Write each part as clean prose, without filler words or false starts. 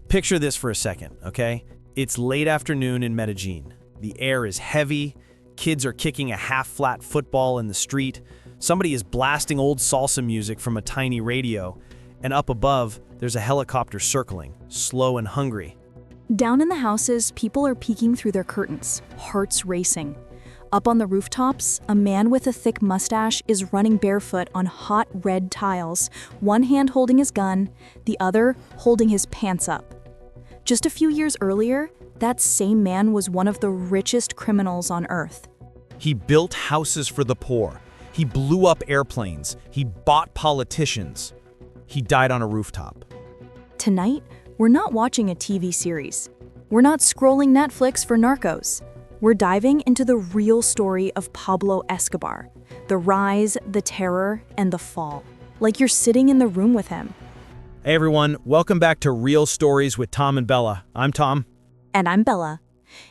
Picture this for a second, okay? It's late afternoon in Medellín. The air is heavy, kids are kicking a half-flat football in the street, somebody is blasting old salsa music from a tiny radio, and up above, there's a helicopter circling, slow and hungry. Down in the houses, people are peeking through their curtains, hearts racing. Up on the rooftops, a man with a thick mustache is running barefoot on hot red tiles, one hand holding his gun, the other holding his pants up. Just a few years earlier, that same man was one of the richest criminals on earth. He built houses for the poor. He blew up airplanes. He bought politicians. He died on a rooftop. Tonight, we're not watching a TV series. We're not scrolling Netflix for Narcos. We're diving into the real story of Pablo Escobar, the rise, the terror, and the fall, like you're sitting in the room with him. Hey everyone, welcome back to Real Stories with Tom and Bella. I'm Tom. And I'm Bella.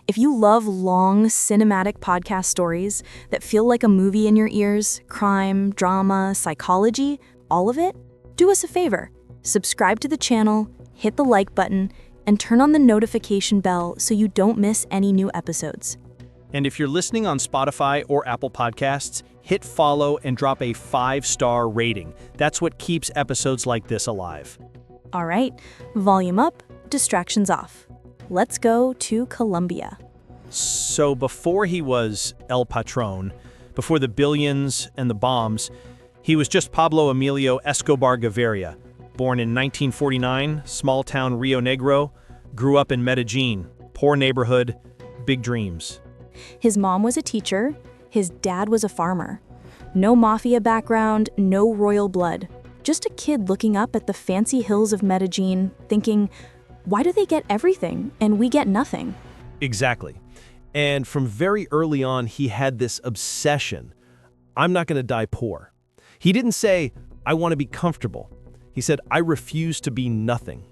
If you love long, cinematic podcast stories that feel like a movie in your ears, crime, drama, psychology, all of it, do us a favor. Subscribe to the channel, hit the like button, and turn on the notification bell so you don't miss any new episodes. And if you're listening on Spotify or Apple Podcasts, hit follow and drop a 5-star rating. That's what keeps episodes like this alive. All right, volume up, distractions off. Let's go to Colombia. So before he was El Patron, before the billions and the bombs, he was just Pablo Emilio Escobar Gaviria. Born in 1949, small town Rio Negro, grew up in Medellín, poor neighborhood, big dreams. His mom was a teacher, his dad was a farmer. No mafia background, no royal blood. Just a kid looking up at the fancy hills of Medellín, thinking, why do they get everything and we get nothing? Exactly. And from very early on, he had this obsession. I'm not going to die poor. He didn't say, I want to be comfortable. He said, I refuse to be nothing.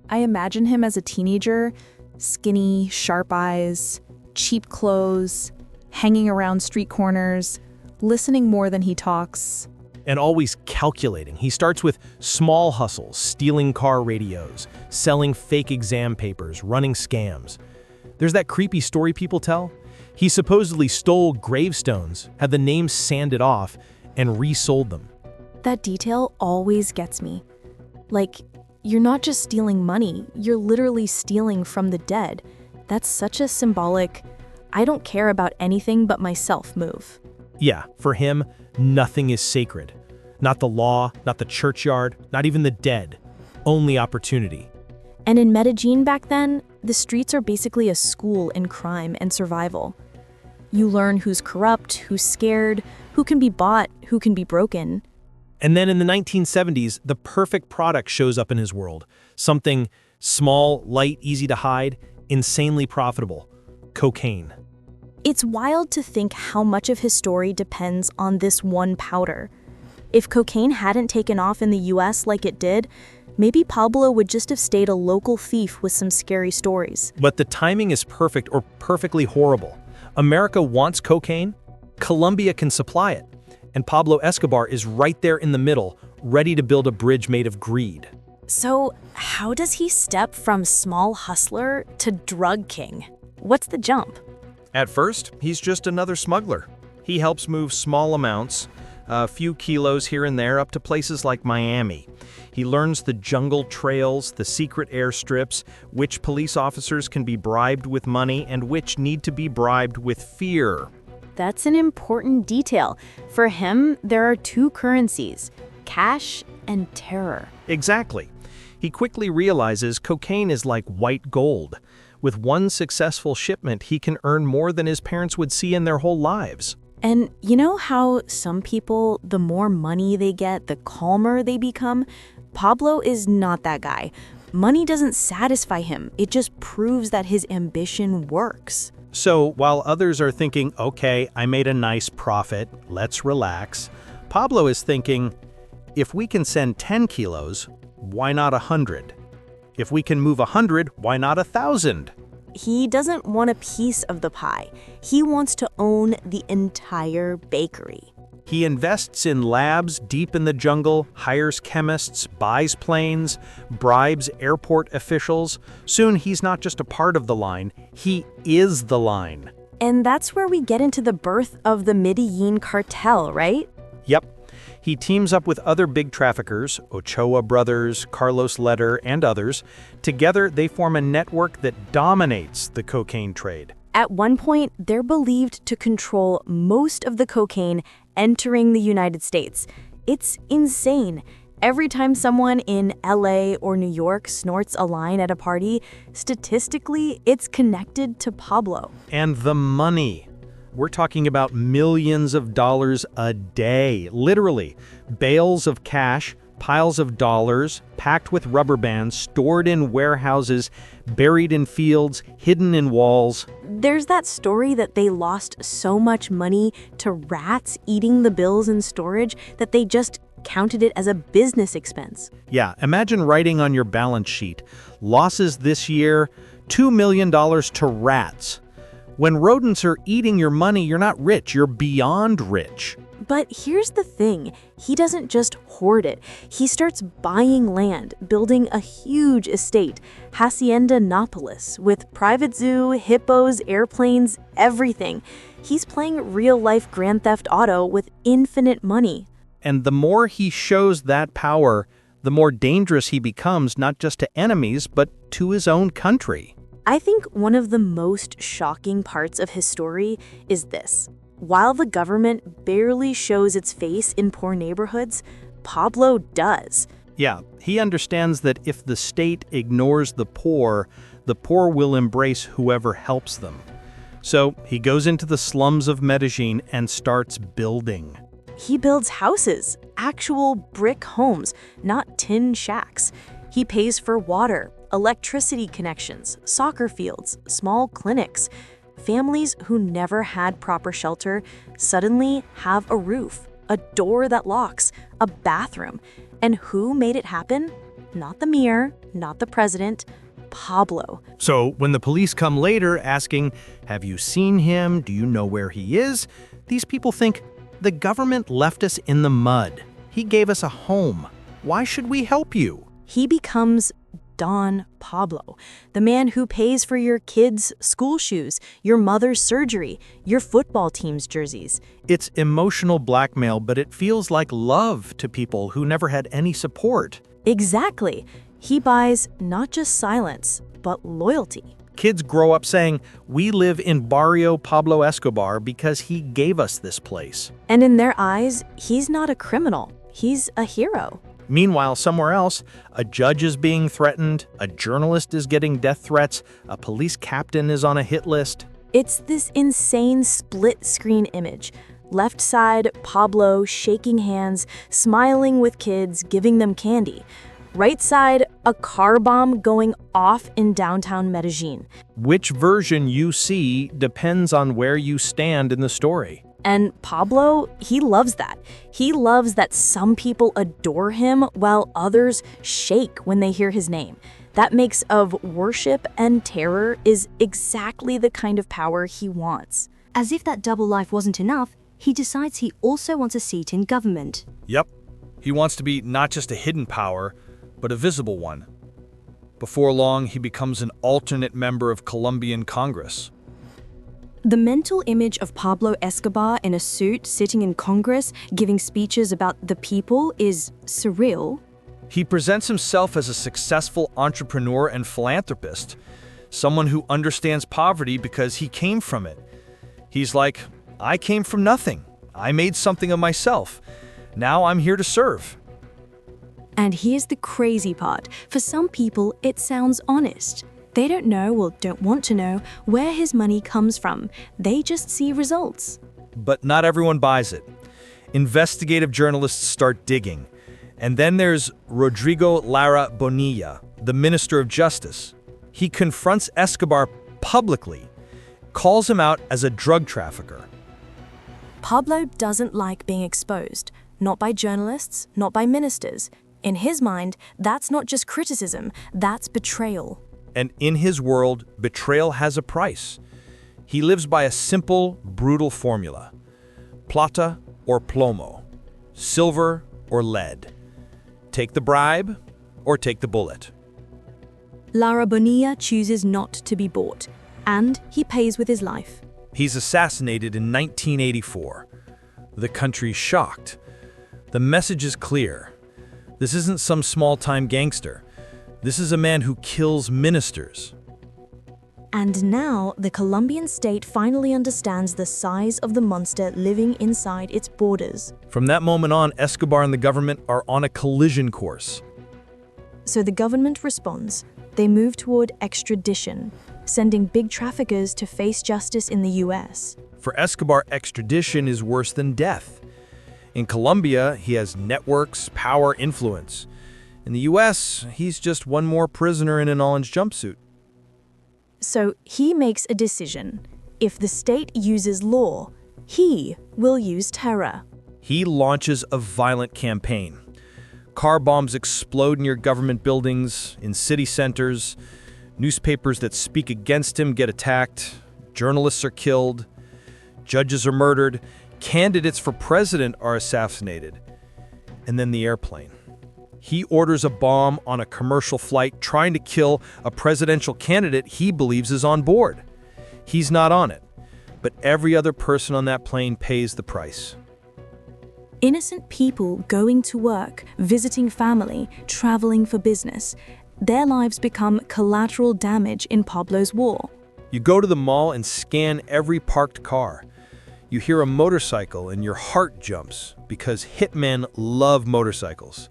I imagine him as a teenager, skinny, sharp eyes, cheap clothes, hanging around street corners, listening more than he talks. And always calculating. He starts with small hustles, stealing car radios, selling fake exam papers, running scams. There's that creepy story people tell. He supposedly stole gravestones, had the names sanded off, and resold them. That detail always gets me. Like, you're not just stealing money, you're literally stealing from the dead. That's such a symbolic, I don't care about anything but myself move. Yeah, for him, nothing is sacred. Not the law, not the churchyard, not even the dead. Only opportunity. And in Medellín back then, the streets are basically a school in crime and survival. You learn who's corrupt, who's scared, who can be bought, who can be broken. And then in the 1970s, the perfect product shows up in his world. Something small, light, easy to hide, insanely profitable. Cocaine. It's wild to think how much of his story depends on this one powder. If cocaine hadn't taken off in the US like it did, maybe Pablo would just have stayed a local thief with some scary stories. But the timing is perfect or perfectly horrible. America wants cocaine, Colombia can supply it, and Pablo Escobar is right there in the middle, ready to build a bridge made of greed. So, how does he step from small hustler to drug king? What's the jump? At first, he's just another smuggler. He helps move small amounts, a few kilos here and there, up to places like Miami. He learns the jungle trails, the secret airstrips, which police officers can be bribed with money and which need to be bribed with fear. That's an important detail. For him, there are two currencies, cash and terror. Exactly. He quickly realizes cocaine is like white gold. With one successful shipment, he can earn more than his parents would see in their whole lives. And you know how some people, the more money they get, the calmer they become? Pablo is not that guy. Money doesn't satisfy him. It just proves that his ambition works. So while others are thinking, okay, I made a nice profit, let's relax, Pablo is thinking, if we can send 10 kilos, why not 100? If we can move 100, why not 1,000? He doesn't want a piece of the pie. He wants to own the entire bakery. He invests in labs deep in the jungle, hires chemists, buys planes, bribes airport officials. Soon he's not just a part of the line, he is the line. And that's where we get into the birth of the Medellín Cartel, right? Yep. He teams up with other big traffickers, Ochoa brothers, Carlos Leder, and others. Together, they form a network that dominates the cocaine trade. At one point, they're believed to control most of the cocaine entering the United States. It's insane. Every time someone in LA or New York snorts a line at a party, statistically, it's connected to Pablo. And the money. We're talking about millions of dollars a day, literally. Bales of cash, piles of dollars, packed with rubber bands, stored in warehouses, buried in fields, hidden in walls. There's that story that they lost so much money to rats eating the bills in storage that they just counted it as a business expense. Yeah, imagine writing on your balance sheet, losses this year, $2 million to rats. When rodents are eating your money, you're not rich, you're beyond rich. But here's the thing, he doesn't just hoard it. He starts buying land, building a huge estate, Hacienda Nopolis, with private zoo, hippos, airplanes, everything. He's playing real-life Grand Theft Auto with infinite money. And the more he shows that power, the more dangerous he becomes, not just to enemies, but to his own country. I think one of the most shocking parts of his story is this. While the government barely shows its face in poor neighborhoods, Pablo does. Yeah, he understands that if the state ignores the poor will embrace whoever helps them. So he goes into the slums of Medellín and starts building. He builds houses, actual brick homes, not tin shacks. He pays for water, electricity connections, soccer fields, small clinics. Families who never had proper shelter suddenly have a roof, a door that locks, a bathroom. And who made it happen? Not the mayor, not the president, Pablo. So when the police come later asking, have you seen him? Do you know where he is? These people think, the government left us in the mud. He gave us a home. Why should we help you? He becomes Don Pablo, the man who pays for your kids' school shoes, your mother's surgery, your football team's jerseys. It's emotional blackmail, but it feels like love to people who never had any support. Exactly. He buys not just silence, but loyalty. Kids grow up saying, we live in Barrio Pablo Escobar because he gave us this place. And in their eyes, he's not a criminal. He's a hero. Meanwhile, somewhere else, a judge is being threatened, a journalist is getting death threats, a police captain is on a hit list. It's this insane split-screen image. Left side, Pablo shaking hands, smiling with kids, giving them candy. Right side, a car bomb going off in downtown Medellín. Which version you see depends on where you stand in the story. And Pablo, he loves that. He loves that some people adore him while others shake when they hear his name. That mix of worship and terror is exactly the kind of power he wants. As if that double life wasn't enough, he decides he also wants a seat in government. Yep. He wants to be not just a hidden power, but a visible one. Before long, he becomes an alternate member of Colombian Congress. The mental image of Pablo Escobar in a suit sitting in Congress giving speeches about the people is surreal. He presents himself as a successful entrepreneur and philanthropist, someone who understands poverty because he came from it. He's like, I came from nothing. I made something of myself. Now I'm here to serve. And here's the crazy part. For some people, it sounds honest. They don't know or don't want to know where his money comes from. They just see results. But not everyone buys it. Investigative journalists start digging. And then there's Rodrigo Lara Bonilla, the Minister of Justice. He confronts Escobar publicly, calls him out as a drug trafficker. Pablo doesn't like being exposed, not by journalists, not by ministers. In his mind, that's not just criticism, that's betrayal. And in his world, betrayal has a price. He lives by a simple, brutal formula. Plata or plomo, silver or lead. Take the bribe or take the bullet. Lara Bonilla chooses not to be bought, and he pays with his life. He's assassinated in 1984. The country's shocked. The message is clear. This isn't some small-time gangster. This is a man who kills ministers. And now, the Colombian state finally understands the size of the monster living inside its borders. From that moment on, Escobar and the government are on a collision course. So the government responds. They move toward extradition, sending big traffickers to face justice in the US. For Escobar, extradition is worse than death. In Colombia, he has networks, power, influence. In the US, he's just one more prisoner in an orange jumpsuit. So he makes a decision. If the state uses law, he will use terror. He launches a violent campaign. Car bombs explode near government buildings, in city centers. Newspapers that speak against him get attacked. Journalists are killed. Judges are murdered. Candidates for president are assassinated. And then the airplane. He orders a bomb on a commercial flight trying to kill a presidential candidate he believes is on board. He's not on it, but every other person on that plane pays the price. Innocent people going to work, visiting family, traveling for business. Their lives become collateral damage in Pablo's war. You go to the mall and scan every parked car. You hear a motorcycle and your heart jumps because hitmen love motorcycles.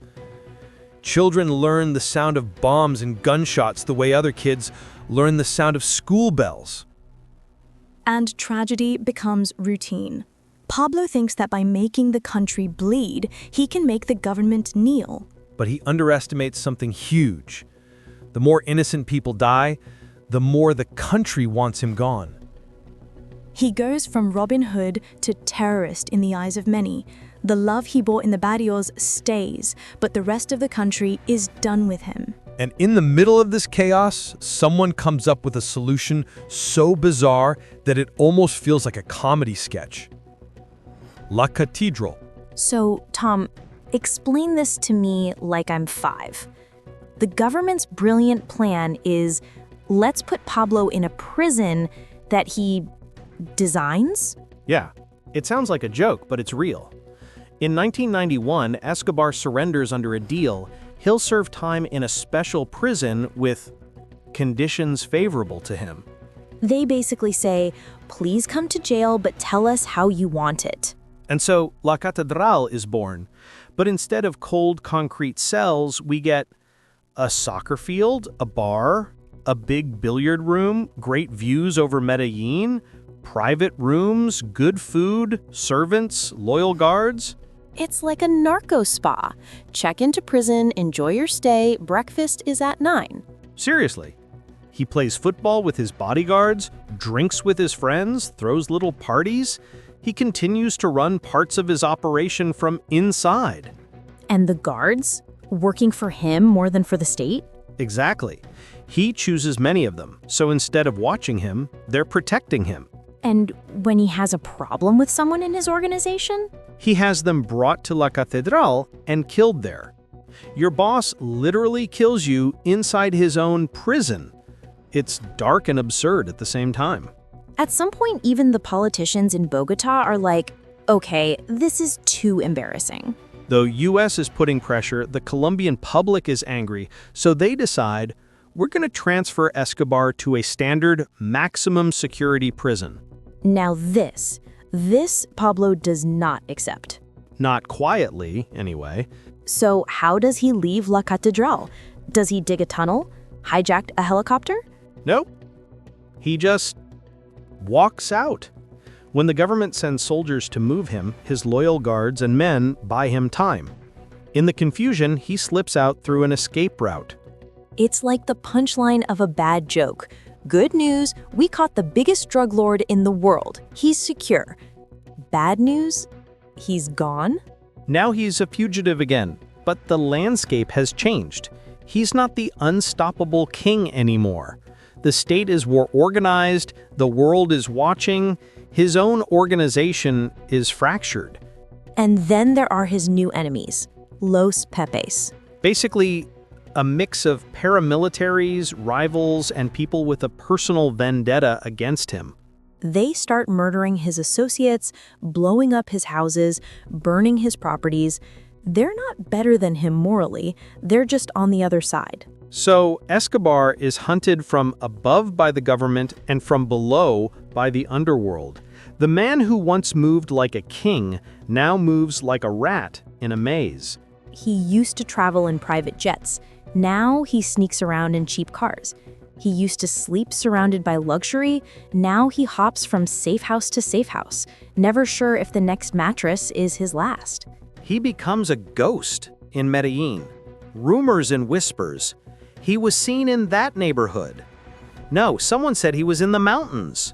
Children learn the sound of bombs and gunshots the way other kids learn the sound of school bells. And tragedy becomes routine. Pablo thinks that by making the country bleed, he can make the government kneel. But he underestimates something huge. The more innocent people die, the more the country wants him gone. He goes from Robin Hood to terrorist in the eyes of many. The love he bought in the barrios stays, but the rest of the country is done with him. And in the middle of this chaos, someone comes up with a solution so bizarre that it almost feels like a comedy sketch. La Catedral. So, Tom, explain this to me like I'm 5. The government's brilliant plan is, let's put Pablo in a prison that he designs? Yeah, it sounds like a joke, but it's real. In 1991, Escobar surrenders under a deal. He'll serve time in a special prison with conditions favorable to him. They basically say, please come to jail, but tell us how you want it. And so La Catedral is born. But instead of cold concrete cells, we get a soccer field, a bar, a big billiard room, great views over Medellín, private rooms, good food, servants, loyal guards. It's like a narco spa. Check into prison, enjoy your stay, breakfast is at 9. Seriously. He plays football with his bodyguards, drinks with his friends, throws little parties. He continues to run parts of his operation from inside. And the guards? Working for him more than for the state? Exactly. He chooses many of them, so instead of watching him, they're protecting him. And when he has a problem with someone in his organization? He has them brought to La Catedral and killed there. Your boss literally kills you inside his own prison. It's dark and absurd at the same time. At some point, even the politicians in Bogota are like, okay, this is too embarrassing. Though US is putting pressure, the Colombian public is angry, so they decide, we're going to transfer Escobar to a standard maximum security prison. Now this Pablo does not accept. Not quietly, anyway. So how does he leave La Catedral? Does he dig a tunnel? Hijack a helicopter? Nope. He just walks out. When the government sends soldiers to move him, his loyal guards and men buy him time. In the confusion, he slips out through an escape route. It's like the punchline of a bad joke. Good news, we caught the biggest drug lord in the world. He's secure. Bad news, he's gone? Now he's a fugitive again, but the landscape has changed. He's not the unstoppable king anymore. The state is more organized, the world is watching, his own organization is fractured. And then there are his new enemies, Los Pepes. Basically, a mix of paramilitaries, rivals, and people with a personal vendetta against him. They start murdering his associates, blowing up his houses, burning his properties. They're not better than him morally, they're just on the other side. So Escobar is hunted from above by the government and from below by the underworld. The man who once moved like a king now moves like a rat in a maze. He used to travel in private jets. Now he sneaks around in cheap cars. He used to sleep surrounded by luxury. Now he hops from safe house to safe house, never sure if the next mattress is his last. He becomes a ghost in Medellín. Rumors and whispers. He was seen in that neighborhood. No, someone said he was in the mountains.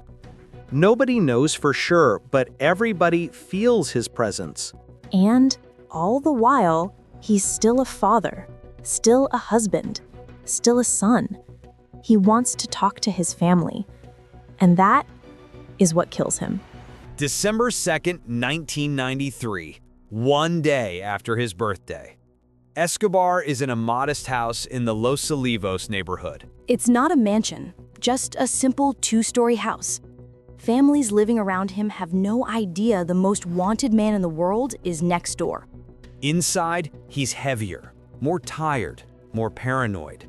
Nobody knows for sure, but everybody feels his presence. And all the while, he's still a father, still a husband, still a son. He wants to talk to his family. And that is what kills him. December 2nd, 1993, one day after his birthday. Escobar is in a modest house in the Los Olivos neighborhood. It's not a mansion, just a simple two-story house. Families living around him have no idea the most wanted man in the world is next door. Inside, he's heavier, more tired, more paranoid.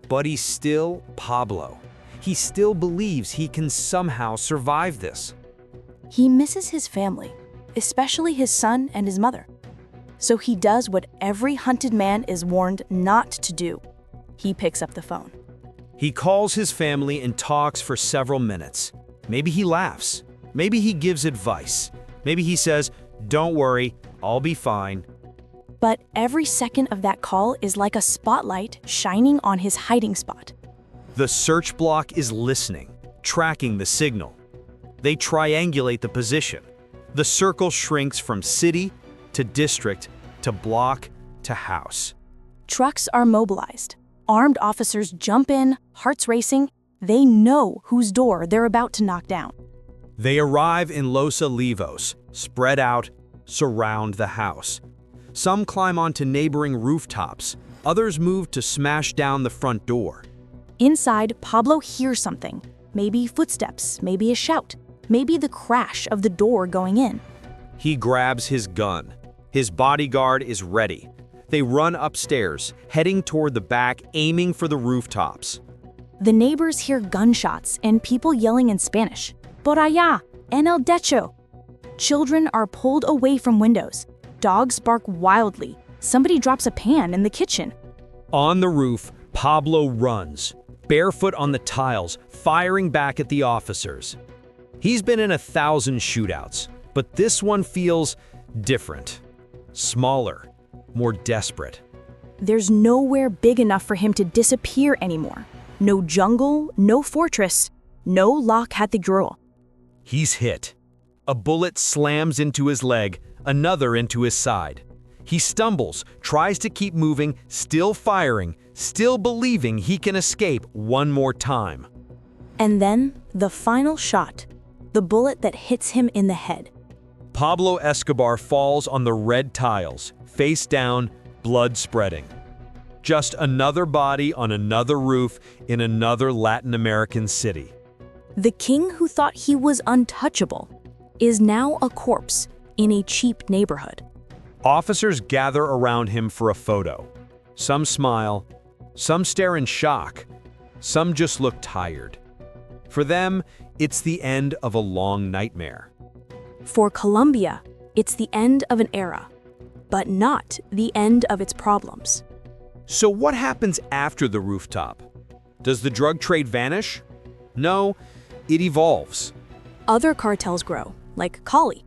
But he's still Pablo. He still believes he can somehow survive this. He misses his family, especially his son and his mother. So he does what every hunted man is warned not to do. He picks up the phone. He calls his family and talks for several minutes. Maybe he laughs. Maybe he gives advice. Maybe he says, "Don't worry, I'll be fine." But every second of that call is like a spotlight shining on his hiding spot. The search block is listening, tracking the signal. They triangulate the position. The circle shrinks from city to district to block to house. Trucks are mobilized. Armed officers jump in, hearts racing. They know whose door they're about to knock down. They arrive in Los Olivos, spread out, surround the house. Some climb onto neighboring rooftops. Others move to smash down the front door. Inside, Pablo hears something. Maybe footsteps, maybe a shout, maybe the crash of the door going in. He grabs his gun. His bodyguard is ready. They run upstairs, heading toward the back, aiming for the rooftops. The neighbors hear gunshots and people yelling in Spanish. Por allá, en el techo. Children are pulled away from windows. Dogs bark wildly. Somebody drops a pan in the kitchen. On the roof, Pablo runs, barefoot on the tiles, firing back at the officers. He's been in 1,000 shootouts, but this one feels different. Smaller, more desperate. There's nowhere big enough for him to disappear anymore. No jungle, no fortress, no lock at the grill. He's hit. A bullet slams into his leg, another into his side. He stumbles, tries to keep moving, still firing, still believing he can escape one more time. And then, the final shot. The bullet that hits him in the head. Pablo Escobar falls on the red tiles, face down, blood spreading. Just another body on another roof in another Latin American city. The king who thought he was untouchable is now a corpse in a cheap neighborhood. Officers gather around him for a photo. Some smile, some stare in shock, some just look tired. For them, it's the end of a long nightmare. For Colombia, it's the end of an era, but not the end of its problems. So what happens after the rooftop? Does the drug trade vanish? No, it evolves. Other cartels grow, like Cali.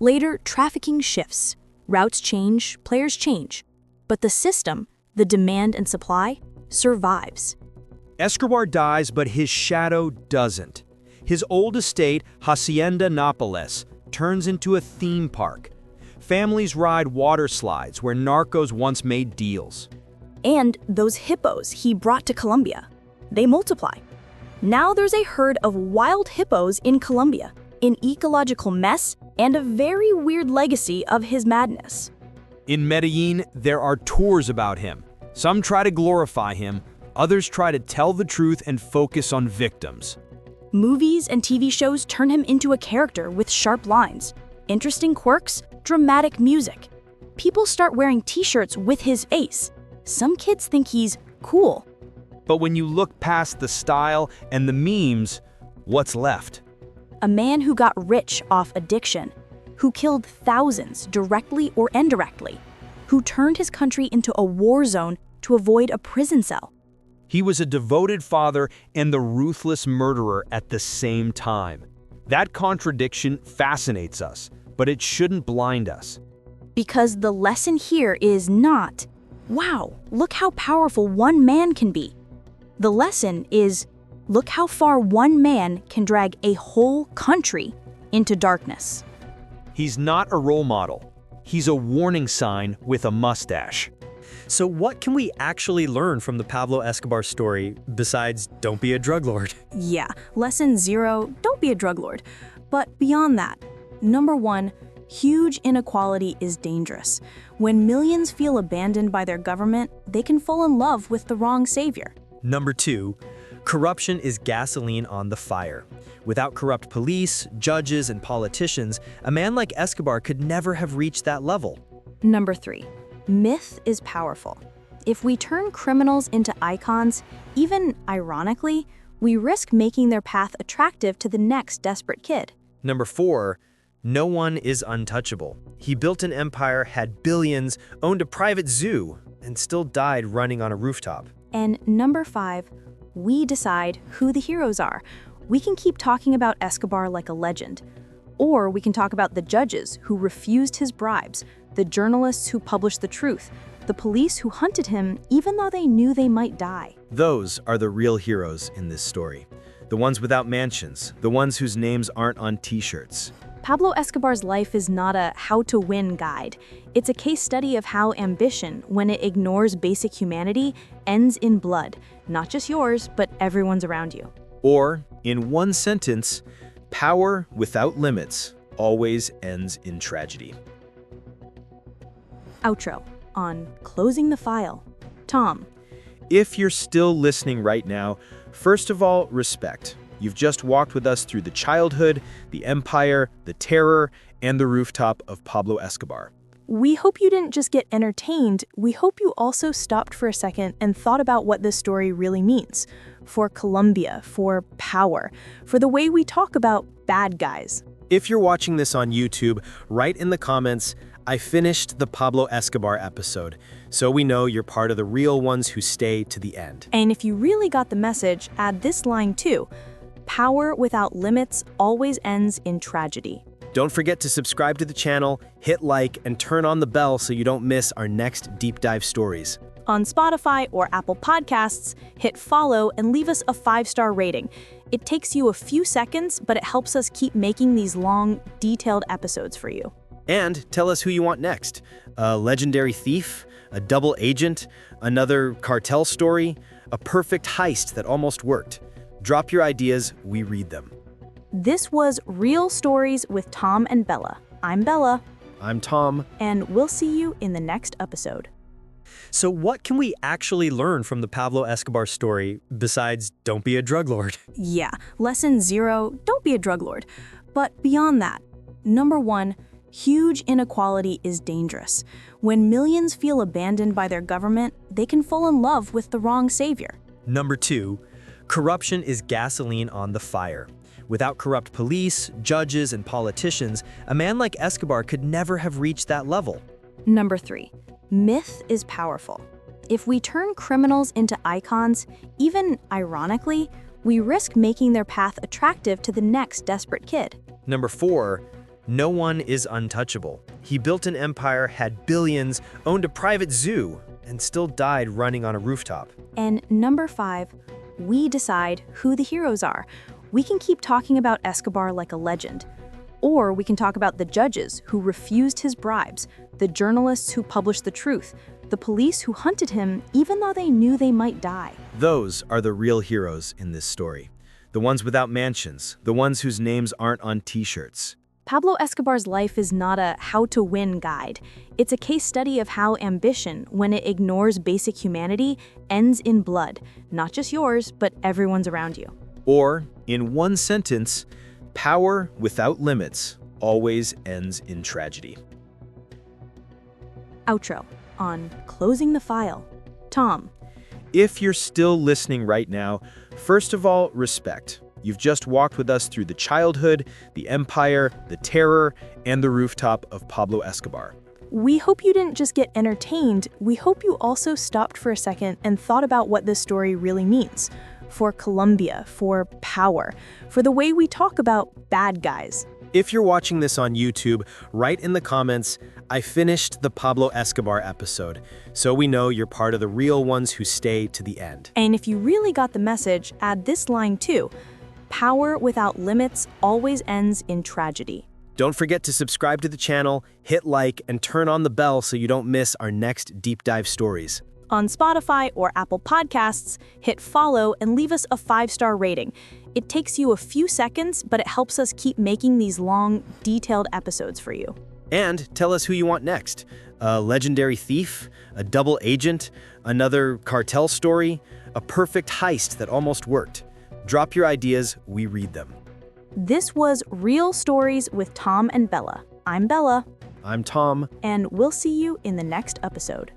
Later, trafficking shifts. Routes change, players change. But the system, the demand and supply, survives. Escobar dies, but his shadow doesn't. His old estate, Hacienda Nápoles, turns into a theme park. Families ride water slides where narcos once made deals. And those hippos he brought to Colombia, they multiply. Now there's a herd of wild hippos in Colombia. an ecological mess, and a very weird legacy of his madness. In Medellín, there are tours about him. Some try to glorify him, others try to tell the truth and focus on victims. Movies and TV shows turn him into a character with sharp lines, interesting quirks, dramatic music. People start wearing t-shirts with his face. Some kids think he's cool. But when you look past the style and the memes, what's left? A man who got rich off addiction, who killed thousands directly or indirectly, who turned his country into a war zone to avoid a prison cell. He was a devoted father and the ruthless murderer at the same time. That contradiction fascinates us, but it shouldn't blind us. Because the lesson here is not, wow, look how powerful one man can be. The lesson is, look how far one man can drag a whole country into darkness. He's not a role model. He's a warning sign with a mustache. So what can we actually learn from the Pablo Escobar story besides don't be a drug lord? Yeah, lesson 0, don't be a drug lord. But beyond that, number 1, huge inequality is dangerous. When millions feel abandoned by their government, they can fall in love with the wrong savior. Number 2, corruption is gasoline on the fire. Without corrupt police, judges, and politicians, a man like Escobar could never have reached that level. Number 3, myth is powerful. If we turn criminals into icons, even ironically, we risk making their path attractive to the next desperate kid. Number 4, no one is untouchable. He built an empire, had billions, owned a private zoo, and still died running on a rooftop. And number 5, we decide who the heroes are. We can keep talking about Escobar like a legend. Or we can talk about the judges who refused his bribes, the journalists who published the truth, the police who hunted him even though they knew they might die. Those are the real heroes in this story. The ones without mansions, the ones whose names aren't on t-shirts. Pablo Escobar's life is not a how-to-win guide. It's a case study of how ambition, when it ignores basic humanity, ends in blood. Not just yours, but everyone's around you. Or, in one sentence, power without limits always ends in tragedy. Outro on Closing the File. Tom. If you're still listening right now, first of all, respect. You've just walked with us through the childhood, the empire, the terror, and the rooftop of Pablo Escobar. We hope you didn't just get entertained, we hope you also stopped for a second and thought about what this story really means. For Colombia, for power, for the way we talk about bad guys. If you're watching this on YouTube, write in the comments, I finished the Pablo Escobar episode, so we know you're part of the real ones who stay to the end. And if you really got the message, add this line too. Power without limits always ends in tragedy. Don't forget to subscribe to the channel, hit like, and turn on the bell so you don't miss our next deep dive stories. On Spotify or Apple Podcasts, hit follow and leave us a 5-star rating. It takes you a few seconds, but it helps us keep making these long, detailed episodes for you. And tell us who you want next. A legendary thief, a double agent, another cartel story, a perfect heist that almost worked. Drop your ideas, we read them. This was Real Stories with Tom and Bella. I'm Bella. I'm Tom. And we'll see you in the next episode. So what can we actually learn from the Pablo Escobar story besides don't be a drug lord? Yeah, lesson 0, don't be a drug lord. But beyond that, number 1, huge inequality is dangerous. When millions feel abandoned by their government, they can fall in love with the wrong savior. Number 2, corruption is gasoline on the fire. Without corrupt police, judges, and politicians, a man like Escobar could never have reached that level. Number 3, myth is powerful. If we turn criminals into icons, even ironically, we risk making their path attractive to the next desperate kid. Number 4, no one is untouchable. He built an empire, had billions, owned a private zoo, and still died running on a rooftop. And number 5, we decide who the heroes are. We can keep talking about Escobar like a legend. Or we can talk about the judges who refused his bribes, the journalists who published the truth, the police who hunted him even though they knew they might die. Those are the real heroes in this story. The ones without mansions, the ones whose names aren't on t-shirts. Pablo Escobar's life is not a how-to-win guide. It's a case study of how ambition, when it ignores basic humanity, ends in blood. Not just yours, but everyone's around you. Or, in one sentence, power without limits always ends in tragedy. Outro on Closing the File. Tom. If you're still listening right now, first of all, respect. You've just walked with us through the childhood, the empire, the terror, and the rooftop of Pablo Escobar. We hope you didn't just get entertained, we hope you also stopped for a second and thought about what this story really means. For Colombia, for power, for the way we talk about bad guys. If you're watching this on YouTube, write in the comments, "I finished the Pablo Escobar episode," so we know you're part of the real ones who stay to the end. And if you really got the message, add this line too. Power without limits always ends in tragedy. Don't forget to subscribe to the channel, hit like, and turn on the bell so you don't miss our next deep dive stories. On Spotify or Apple Podcasts, hit follow and leave us a 5-star rating. It takes you a few seconds, but it helps us keep making these long, detailed episodes for you. And tell us who you want next. A legendary thief, a double agent, another cartel story, a perfect heist that almost worked. Drop your ideas, we read them. This was Real Stories with Tom and Bella. I'm Bella. I'm Tom. And we'll see you in the next episode.